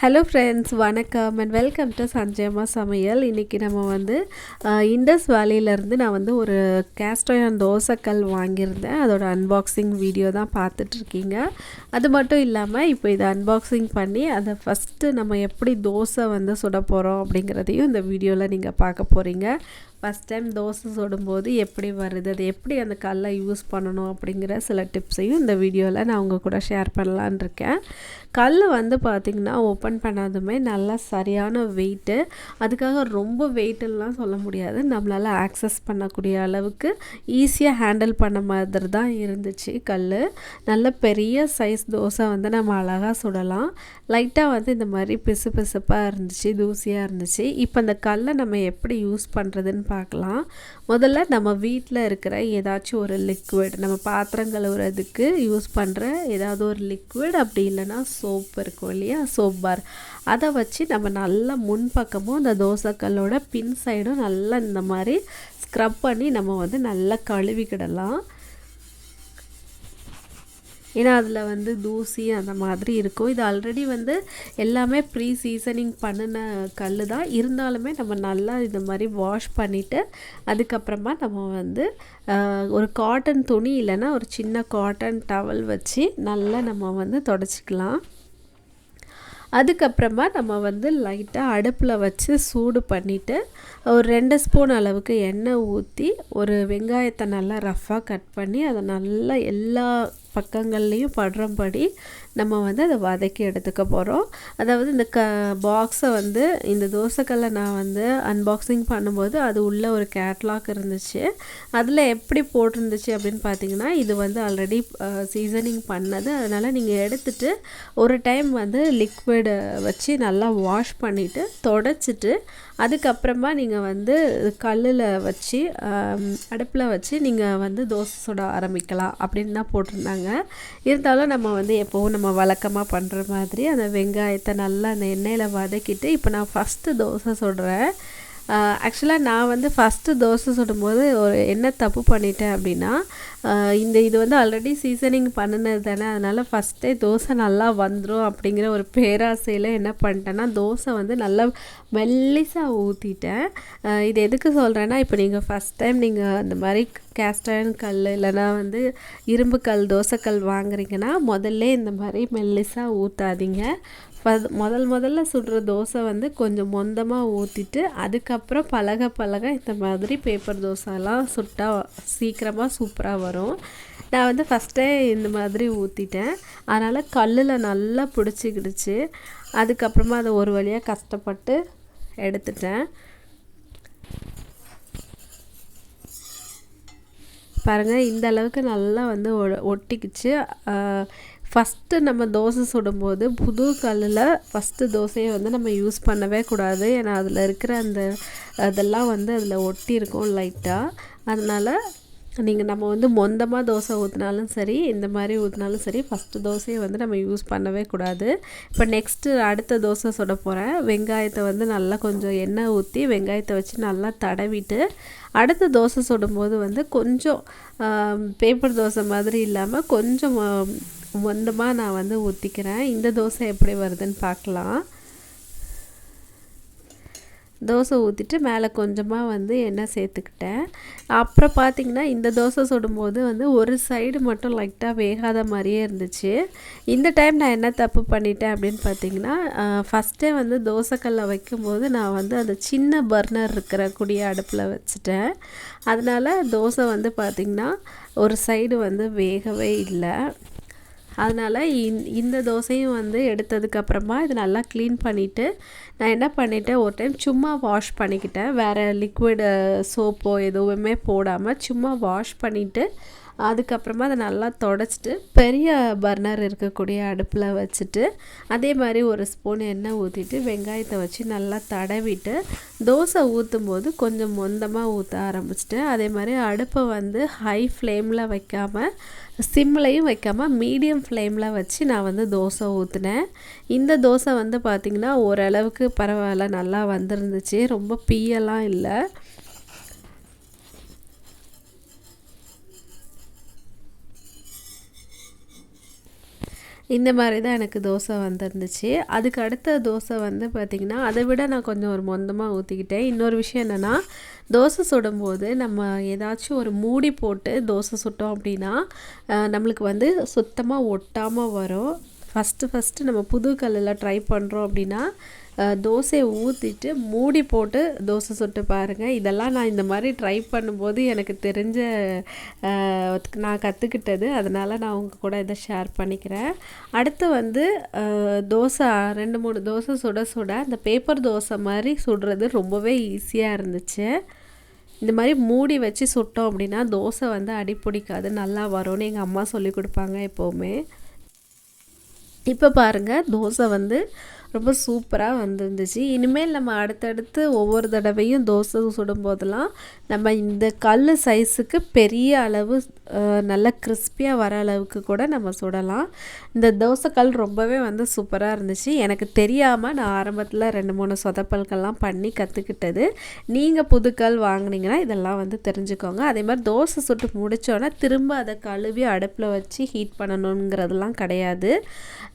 Hello friends, வணக்கம் and welcome to சஞ்சயம்மா சமையல். இன்றைக்கி நம்ம வந்து இண்டஸ் வேலியிலேருந்து நான் வந்து ஒரு கேஸ்ட் அயர்ன் தோசைக்கல் வாங்கியிருந்தேன். அதோட அன்பாக்சிங் வீடியோ தான் பார்த்துட்ருக்கீங்க. அது மட்டும் இல்லாமல் இப்போ இதை அன்பாக்சிங் பண்ணி அதை ஃபஸ்ட்டு நம்ம எப்படி தோசை வந்து சுட போகிறோம் அப்படிங்கிறதையும் இந்த வீடியோவில் நீங்கள் பார்க்க போகிறீங்க. ஃபஸ்ட் டைம் தோசை சுடும்போது எப்படி வருது, அது எப்படி அந்த கல்லை யூஸ் பண்ணணும் அப்படிங்கிற சில டிப்ஸையும் இந்த வீடியோவில் நான் உங்கள் கூட ஷேர் பண்ணலான் இருக்கேன். கல் வந்து பார்த்திங்கன்னா ஓப்பன் பண்ணாதுமே நல்லா சரியான வெயிட்டு. அதுக்காக ரொம்ப வெயிட்டெல்லாம் சொல்ல முடியாது, நம்மளால் ஆக்சஸ் பண்ணக்கூடிய அளவுக்கு ஈஸியாக ஹேண்டில் பண்ண மாதிரி தான் இருந்துச்சு கல். நல்ல பெரிய சைஸ் தோசை வந்து நம்ம அழகாக சுடலாம். லைட்டாக வந்து இந்த மாதிரி பிசு பிசுப்பாக இருந்துச்சு, தூசியாக இருந்துச்சு. இப்போ அந்த கல்லை நம்ம எப்படி யூஸ் பண்ணுறதுன்னு பார்க்கலாம். முதல்ல நம்ம வீட்டில் இருக்கிற ஏதாச்சும் ஒரு லிக்விட், நம்ம பாத்திரம் கழுவுறதுக்கு யூஸ் பண்ணுற ஏதாவது ஒரு லிக்விட், அப்படி இல்லைன்னா சோப் இருக்கும் இல்லையா, சோப் பார், அதை வச்சு நம்ம நல்லா முன்பக்கமும் இந்த தோசைக்கல்லோட பின் சைடும் நல்லா இந்த மாதிரி ஸ்க்ரப் பண்ணி நம்ம வந்து நல்லா கழுவிக்கிடலாம். ஏன்னா அதில் வந்து தூசி அந்த மாதிரி இருக்கும். இது ஆல்ரெடி வந்து எல்லாமே ப்ரீ சீசனிங் பண்ணின கல் தான். இருந்தாலுமே நம்ம நல்லா இந்த மாதிரி வாஷ் பண்ணிவிட்டு அதுக்கப்புறமா நம்ம வந்து ஒரு காட்டன் துணி இல்லைன்னா ஒரு சின்ன காட்டன் டவல் வச்சு நல்லா நம்ம வந்து தொடச்சிக்கலாம். அதுக்கப்புறமா நம்ம வந்து லைட்டாக அடுப்பில் வச்சு சூடு பண்ணிவிட்டு ஒரு 2 ஸ்பூன் அளவுக்கு எண்ணெய் ஊற்றி ஒரு வெங்காயத்தை நல்லா ரஃப்பாக கட் பண்ணி அதை நல்லா எல்லா பக்கங்கள்லேயும் படுறபடி நம்ம வந்து அதை வதக்கி எடுத்துக்க போகிறோம். அதாவது இந்த பாக்ஸை வந்து இந்த தோசைக்கல்லை நான் வந்து அன்பாக்சிங் பண்ணும்போது அது உள்ளே ஒரு கேட்லாக் இருந்துச்சு. அதில் எப்படி போட்டிருந்துச்சு அப்படின்னு பார்த்தீங்கன்னா, இது வந்து ஆல்ரெடி சீசனிங் பண்ணது. அதனால் நீங்கள் எடுத்துகிட்டு ஒரு டைம் வந்து லிக்விடை வச்சு நல்லா வாஷ் பண்ணிவிட்டு தொடச்சிட்டு அதுக்கப்புறமா நீங்கள் வந்து கல்லில் வச்சு அடுப்பில் வச்சு நீங்கள் வந்து தோசை சுட ஆரம்பிக்கலாம் அப்படின்னு தான் போட்டிருந்தாங்க. இருந்தாலும் நம்ம வந்து எப்போவும் நம்ம வழக்கமாக பண்ணுற மாதிரி அந்த வெங்காயத்தை நல்லா அந்த எண்ணெயில் வதக்கிட்டு இப்போ நான் ஃபஸ்ட்டு தோசை சுடுறேன். ஆக்சுவலாக நான் வந்து ஃபஸ்ட்டு தோசை சுடும்போது ஒரு என்ன தப்பு பண்ணிட்டேன் அப்படின்னா, இது வந்து ஆல்ரெடி சீசனிங் பண்ணினது தானே, அதனால் ஃபஸ்ட்டே தோசை நல்லா வந்துடும் அப்படிங்கிற ஒரு பேராசையில் என்ன பண்ணிட்டேன்னா தோசை வந்து நல்லா மெல்லிசாக ஊற்றிட்டேன். இது எதுக்கு சொல்கிறேன்னா, இப்போ நீங்கள் ஃபஸ்ட் டைம் நீங்கள் அந்த மாதிரி கேஸ்ட் அயர்ன் கல் இல்லைனா வந்து இரும்பு கல் தோசைக்கல் வாங்குறீங்கன்னா முதல்ல இந்த மாதிரி மெல்லிசாக ஊற்றாதீங்க. முதல்ல சுடுற தோசை வந்து கொஞ்சம் மொந்தமாக ஊற்றிட்டு அதுக்கப்புறம் பழக இந்த மாதிரி பேப்பர் தோசைலாம் சுட்டால் சீக்கிரமாக சூப்பராக வரும். நான் வந்து ஃபஸ்ட்டே இந்த மாதிரி ஊற்றிட்டேன், அதனால் கல்லில் நல்லா பிடிச்சிக்கிடுச்சு. அதுக்கப்புறமா அதை ஒரு வழியாக கஷ்டப்பட்டு எடுத்துட்டேன். பாருங்கள், இந்த அளவுக்கு நல்லா வந்து ஒட்டிக்கிச்சு. ஃபஸ்ட்டு நம்ம தோசை சுடும்போது புது கல்லில் ஃபஸ்ட்டு தோசையை வந்து நம்ம யூஸ் பண்ணவே கூடாது. ஏன்னா அதில் இருக்கிற அந்த அதெல்லாம் வந்து அதில் ஒட்டியிருக்கும் லைட்டாக. அதனால் நம்ம வந்து மொந்தமாக தோசை ஊற்றினாலும் சரி, இந்த மாதிரி ஊற்றினாலும் சரி, ஃபஸ்ட்டு தோசையை வந்து நம்ம யூஸ் பண்ணவே கூடாது. இப்போ நெக்ஸ்ட்டு அடுத்த தோசை சுட போகிறேன். வெங்காயத்தை வந்து நல்லா கொஞ்சம் எண்ணெய் ஊற்றி வெங்காயத்தை வச்சு நல்லா தடவிட்டு அடுத்த தோசை சுடும்போது வந்து கொஞ்சம் பேப்பர் தோசை மாதிரி இல்லாமல் கொஞ்சம் மொந்தமாக நான் வந்து ஊற்றிக்கிறேன். இந்த தோசை எப்படி வருதுன்னு பார்க்கலாம். தோசை ஊற்றிட்டு மேலே கொஞ்சமாக வந்து எண்ணெய் சேர்த்துக்கிட்டேன். அப்புறம் பார்த்திங்கன்னா இந்த தோசை சுடும்போது வந்து ஒரு சைடு மட்டும் லைட்டாக வேகாத மாதிரியே இருந்துச்சு. இந்த டைம் நான் என்ன தப்பு பண்ணிட்டேன் அப்படின்னு பார்த்திங்கன்னா, ஃபஸ்ட்டே வந்து தோசைக்கல்லை வைக்கும்போது நான் வந்து அந்த சின்ன பர்னர் இருக்கிற கூடிய அடுப்பில் வச்சுட்டேன். அதனால் தோசை வந்து பார்த்திங்கன்னா ஒரு சைடு வந்து வேகவே இல்லை. அதனால் இந்த தோசையும் வந்து எடுத்ததுக்கப்புறமா இது நல்லா க்ளீன் பண்ணிவிட்டு நான் என்ன பண்ணிட்டேன், ஒரு டைம் சும்மா வாஷ் பண்ணிக்கிட்டேன். வேறு லிக்விடு சோப்போ எதுவுமே போடாமல் சும்மா வாஷ் பண்ணிவிட்டு அதுக்கப்புறமா அதை நல்லா தொடச்சிட்டு பெரிய பர்னர் இருக்கக்கூடிய அடுப்பில் வச்சுட்டு அதே மாதிரி ஒரு ஸ்பூன் எண்ணெய் ஊற்றிட்டு வெங்காயத்தை வச்சு நல்லா தடவிட்டு தோசை ஊற்றும் போது கொஞ்சம் மொந்தமாக ஊற்ற ஆரம்பிச்சிட்டேன். அதே மாதிரி அடுப்பை வந்து ஹை ஃப்ளேமில் வைக்காமல் சிம்லையும் வைக்காமல் மீடியம் ஃப்ளேமில் வச்சு நான் வந்து தோசை ஊற்றினேன். இந்த தோசை வந்து பார்த்திங்கன்னா ஓரளவுக்கு பரவாயில்ல, நல்லா வந்துருந்துச்சு, ரொம்ப பீயெல்லாம் இல்லை. இந்த மாதிரி தான் எனக்கு தோசை வந்துருந்துச்சு. அதுக்கு அடுத்த தோசை வந்து பார்த்திங்கன்னா அதை விட நான் கொஞ்சம் ஒரு மொந்தமாக ஊற்றிக்கிட்டேன். இன்னொரு விஷயம் என்னென்னா, தோசை சுடும்போது நம்ம ஏதாச்சும் ஒரு மூடி போட்டு தோசை சுட்டோம் அப்படின்னா நம்மளுக்கு வந்து சுத்தமாக ஒட்டாமல் வரும். ஃபஸ்ட்டு நம்ம புது கல்லில் ட்ரை பண்ணுறோம் அப்படின்னா தோசையை ஊற்றிட்டு மூடி போட்டு தோசை சுட்டு பாருங்கள். இதெல்லாம் நான் இந்த மாதிரி ட்ரை பண்ணும்போது எனக்கு தெரிஞ்ச நான் கற்றுக்கிட்டது. அதனால் நான் உங்கள் கூட இதை ஷேர் பண்ணிக்கிறேன். அடுத்து வந்து தோசை 2-3 தோசை சுட அந்த பேப்பர் தோசை மாதிரி சுடுறது ரொம்பவே ஈஸியாக இருந்துச்சு. இந்த மாதிரி மூடி வச்சு சுட்டோம் அப்படின்னா தோசை வந்து அடி பிடிக்காது, நல்லா வரும்னு எங்கள் அம்மா சொல்லி கொடுப்பாங்க எப்போவுமே. இப்போ பாருங்கள், தோசை வந்து ரொம்ப சூப்பராக வந்துருந்துச்சு. இனிமேல் நம்ம அடுத்தடுத்து ஒவ்வொரு தடவையும் தோசை சுடும்போதெல்லாம் நம்ம இந்த கல் சைஸுக்கு பெரிய அளவு நல்லா கிறிஸ்பியாக வர அளவுக்கு கூட நம்ம சுடலாம். இந்த தோசைக்கல் ரொம்பவே வந்து சூப்பராக இருந்துச்சு. எனக்கு தெரியாமல் நான் ஆரம்பத்தில் 2-3 சொதப்பல்கள்லாம் பண்ணி கற்றுக்கிட்டது. நீங்கள் புதுக்கல் வாங்கினீங்கன்னா இதெல்லாம் வந்து தெரிஞ்சுக்கோங்க. அதே மாதிரி தோசை சுட்டு முடித்தோன்னா திரும்ப அதை கழுவி அடுப்பில் வச்சு ஹீட் பண்ணணுங்கிறதுலாம் கிடையாது.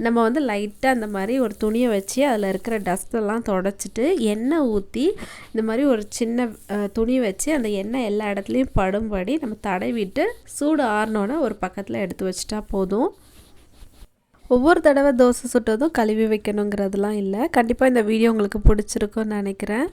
நம்ம வந்து லைட்டாக அந்த மாதிரி ஒரு துணியை வச்சு அதில் இருக்கிற டஸ்ட்டெல்லாம் தொடச்சிட்டு எண்ணெய் ஊற்றி இந்த மாதிரி ஒரு சின்ன துணி வச்சு அந்த எண்ணெய் எல்லா இடத்துலையும் படும்படி நம்ம தடவிட்டு சூடு ஆறினோன்னே ஒரு பக்கத்தில் எடுத்து வச்சிட்டா போதும். ஒவ்வொரு தடவை தோசை சுட்டதும் கழுவி வைக்கணுங்கிறதுலாம் இல்லை. கண்டிப்பாக இந்த வீடியோ உங்களுக்கு பிடிச்சிருக்குன்னு நினைக்கிறேன்.